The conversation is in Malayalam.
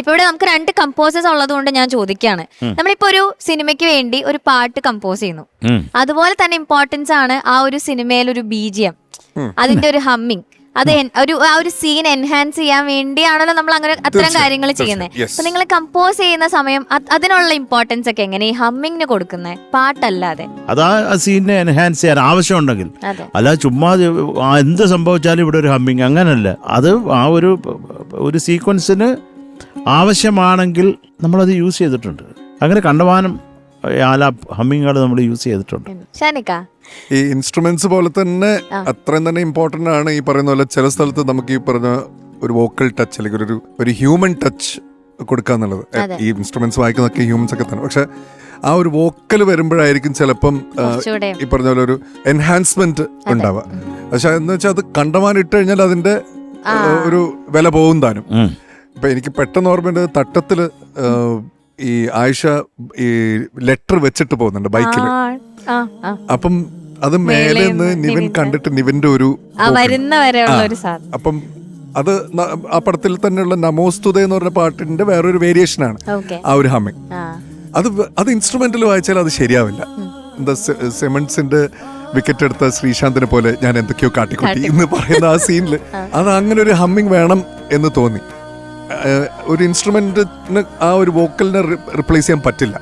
ഇപ്പൊ ഇവിടെ നമുക്ക് 2 കമ്പോസേഴ്സ് ഉള്ളത് കൊണ്ട് ഞാൻ ചോദിക്കുകയാണ്. നമ്മളിപ്പോ ഒരു സിനിമയ്ക്ക് വേണ്ടി ഒരു പാട്ട് കമ്പോസ് ചെയ്യുന്നു, അതുപോലെ തന്നെ ഇമ്പോർട്ടൻസ് ആണ് ആ ഒരു സിനിമയിൽ ഒരു BGM, അതിന്റെ ഒരു ഹമ്മിങ്. അത് ആ ഒരു സീൻ എൻഹാൻസ് ചെയ്യാൻ വേണ്ടിയാണല്ലോ നമ്മൾ അങ്ങനെ അത്തരം കാര്യങ്ങൾ ചെയ്യുന്നത്. അപ്പൊ നിങ്ങൾ കമ്പോസ് ചെയ്യുന്ന സമയം അതിനുള്ള ഇമ്പോർട്ടൻസ് ഒക്കെ എങ്ങനെ ഈ ഹമ്മിങ്ങിന് കൊടുക്കുന്നത്, പാട്ടല്ലാതെ? അതാ സീനിനെ എൻഹാൻസ് ചെയ്യാൻ ആവശ്യമുണ്ടെങ്കിൽ, അല്ല ചുമ്മാ എന്ത് സംഭവിച്ചാലും ഇവിടെ ഒരു ഹമ്മിങ് അങ്ങനല്ല. അത് ആ ഒരു സീക്വൻസിന് ആവശ്യമാണെങ്കിൽ നമ്മളത് യൂസ് ചെയ്തിട്ടുണ്ട്. അങ്ങനെ കണ്ടമാനം ഹമ്മിങ്ങുകൾ നമ്മൾ യൂസ് ചെയ്തിട്ടുണ്ട്. ഈ ഇൻസ്ട്രുമെന്റ്സ് പോലെ തന്നെ അത്രയും തന്നെ ഇമ്പോർട്ടന്റ് ആണ്. ഈ പറയുന്ന പോലെ ചില സ്ഥലത്ത് നമുക്ക് ഈ പറഞ്ഞ ഒരു വോക്കൽ ടച്ച് അല്ലെങ്കിൽ ഒരു ഹ്യൂമൻ ടച്ച് കൊടുക്കുക എന്നുള്ളത്. ഈ ഇൻസ്ട്രുമെന്റ്സ് വായിക്കുന്നതൊക്കെ ഹ്യൂമൻസ് ഒക്കെ തന്നെ, പക്ഷെ ആ ഒരു വോക്കൽ വരുമ്പോഴായിരിക്കും ചിലപ്പം ഈ പറഞ്ഞ പോലെ ഒരു എൻഹാൻസ്മെന്റ് ഉണ്ടാവുക. പക്ഷെ എന്ന് വെച്ചാൽ അത് കണ്ടമാനം ഇട്ട് കഴിഞ്ഞാൽ അതിന്റെ ഒരു വില പോകും താനും. ഇപ്പൊ എനിക്ക് പെട്ടെന്ന് ഓർമ്മയുണ്ട്, തട്ടത്തില് ഈ ആയിഷ ഈ ലെറ്റർ വെച്ചിട്ട് പോകുന്നുണ്ട് ബൈക്കിൽ. അപ്പം അത് മേലെ നിന്ന് നിവിൻ കണ്ടിട്ട് നിവിന്റെ ഒരു അപ്പം അത് ആ പടത്തിൽ തന്നെയുള്ള നമോസ്തുത എന്ന് പറഞ്ഞ പാട്ടിന്റെ വേറൊരു വേരിയേഷനാണ് ആ ഒരു ഹമ്മിങ്. അത് ഇൻസ്ട്രുമെന്റിൽ വായിച്ചാൽ അത് ശരിയാവില്ല. എന്താ സെമൻസിന്റെ വിക്കറ്റ് എടുത്ത ശ്രീശാന്തിനെ പോലെ ഞാൻ എന്തൊക്കെയോ കാട്ടിക്കൂട്ടി എന്ന് പറയുന്ന ആ സീനിൽ അത് അങ്ങനെ ഒരു ഹമ്മിങ് വേണം എന്ന് തോന്നി. ഒരു ഇൻസ്ട്രുമെന്റിന് ആ ഒരു വോക്കലിനെ റിപ്ലേസ് ചെയ്യാൻ പറ്റില്ല.